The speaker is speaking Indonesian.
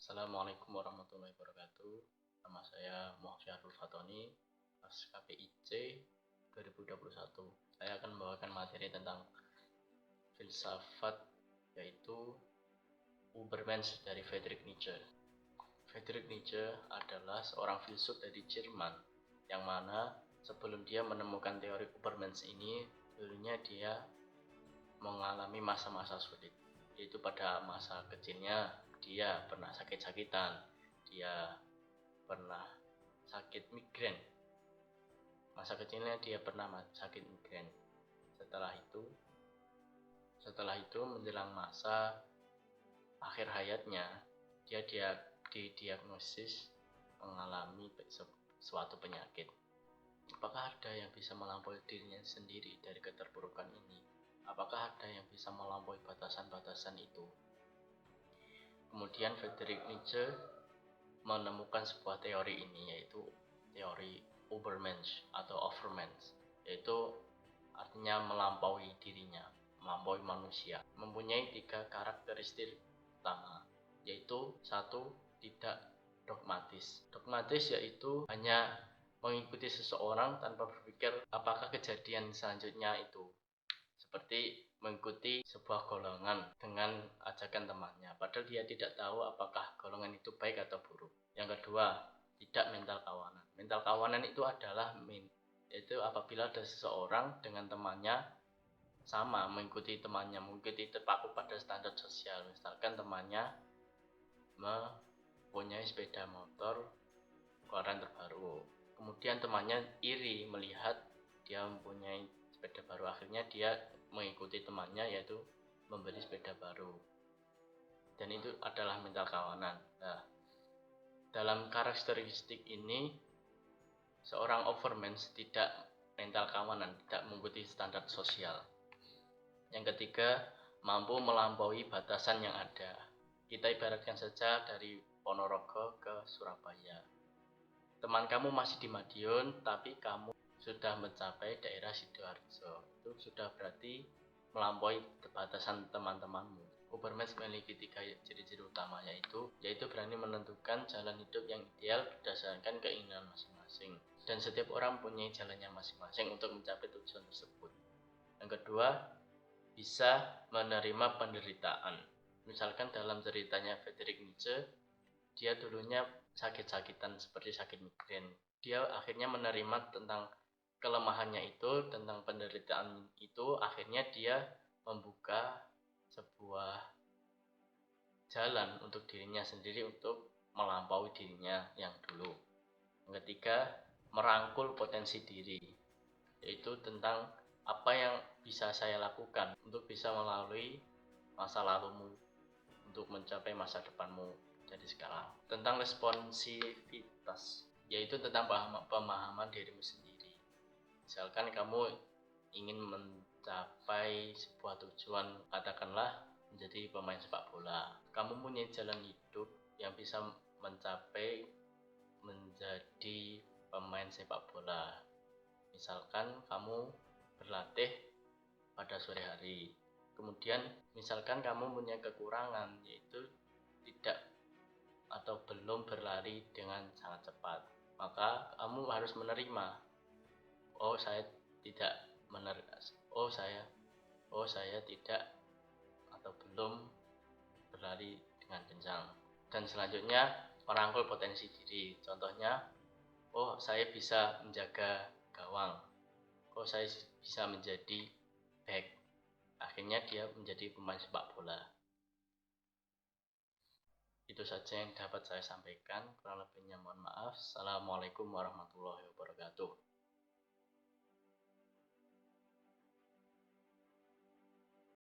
Assalamualaikum warahmatullahi wabarakatuh. Nama saya Muhammad Fatoni, KPIC 2021. Saya akan membawakan materi tentang filsafat, yaitu Übermensch dari Friedrich Nietzsche. Friedrich Nietzsche adalah seorang filsuf dari Jerman, yang mana sebelum dia menemukan teori Übermensch ini, dulunya dia mengalami masa-masa sulit, yaitu pada masa kecilnya dia pernah sakit-sakitan, dia pernah sakit migrain. Masa kecilnya dia pernah sakit migrain. Setelah itu menjelang masa akhir hayatnya, dia didiagnosis mengalami suatu penyakit. Apakah ada yang bisa melampaui dirinya sendiri dari keterpurukan ini? Apakah ada yang bisa melampaui batasan-batasan itu? Kemudian Friedrich Nietzsche menemukan sebuah teori ini, yaitu teori Übermensch atau Overmensch, yaitu artinya melampaui dirinya, melampaui manusia. Mempunyai 3 karakteristik utama, yaitu 1. Tidak dogmatis. Dogmatis yaitu hanya mengikuti seseorang tanpa berpikir apakah kejadian selanjutnya itu, seperti mengikuti sebuah golongan dengan ajakan temannya, padahal dia tidak tahu apakah golongan itu baik atau buruk. Yang kedua, tidak mental kawanan. Mental kawanan itu adalah yaitu apabila ada seseorang dengan temannya sama, mengikuti terpaku pada standar sosial. Misalkan temannya mempunyai sepeda motor keluaran terbaru, kemudian temannya iri melihat dia mempunyai sepeda baru, akhirnya dia mengikuti temannya, yaitu membeli sepeda baru, dan itu adalah mental kawanan. Nah, dalam karakteristik ini, seorang Overmensch tidak mental kawanan, tidak mengikuti standar sosial. Yang ketiga, mampu melampaui batasan yang ada. Kita ibaratkan saja dari Ponorogo ke Surabaya. Teman kamu masih di Madiun, tapi kamu sudah mencapai daerah Sidoarjo. Itu sudah berarti melampaui batasan teman-temanmu. Übermensch memiliki 3 ciri-ciri utama, yaitu berani menentukan jalan hidup yang ideal berdasarkan keinginan masing-masing, dan setiap orang punya jalannya masing-masing untuk mencapai tujuan tersebut. Yang kedua, bisa menerima penderitaan. Misalkan dalam ceritanya Friedrich Nietzsche, dia dulunya sakit-sakitan seperti sakit migrain. Dia akhirnya menerima tentang kelemahannya itu, tentang penderitaan itu. Akhirnya dia membuka sebuah jalan untuk dirinya sendiri, untuk melampaui dirinya yang dulu. Yang ketiga, merangkul potensi diri, yaitu tentang apa yang bisa saya lakukan untuk bisa melalui masa lalumu untuk mencapai masa depanmu dari sekarang. Tentang responsivitas, yaitu tentang pemahaman dirimu sendiri. Misalkan kamu ingin mencapai sebuah tujuan, katakanlah menjadi pemain sepak bola. Kamu punya jalan hidup yang bisa mencapai menjadi pemain sepak bola. Misalkan kamu berlatih pada sore hari. Kemudian misalkan kamu punya kekurangan, yaitu tidak atau belum berlari dengan sangat cepat, maka kamu harus menerima, saya tidak atau belum berlari dengan kencang. Dan selanjutnya, merangkul potensi diri. Contohnya, saya bisa menjaga gawang, saya bisa menjadi back. Akhirnya dia menjadi pemain sepak bola. Itu saja yang dapat saya sampaikan, kurang lebihnya mohon maaf. Assalamualaikum warahmatullahi wabarakatuh.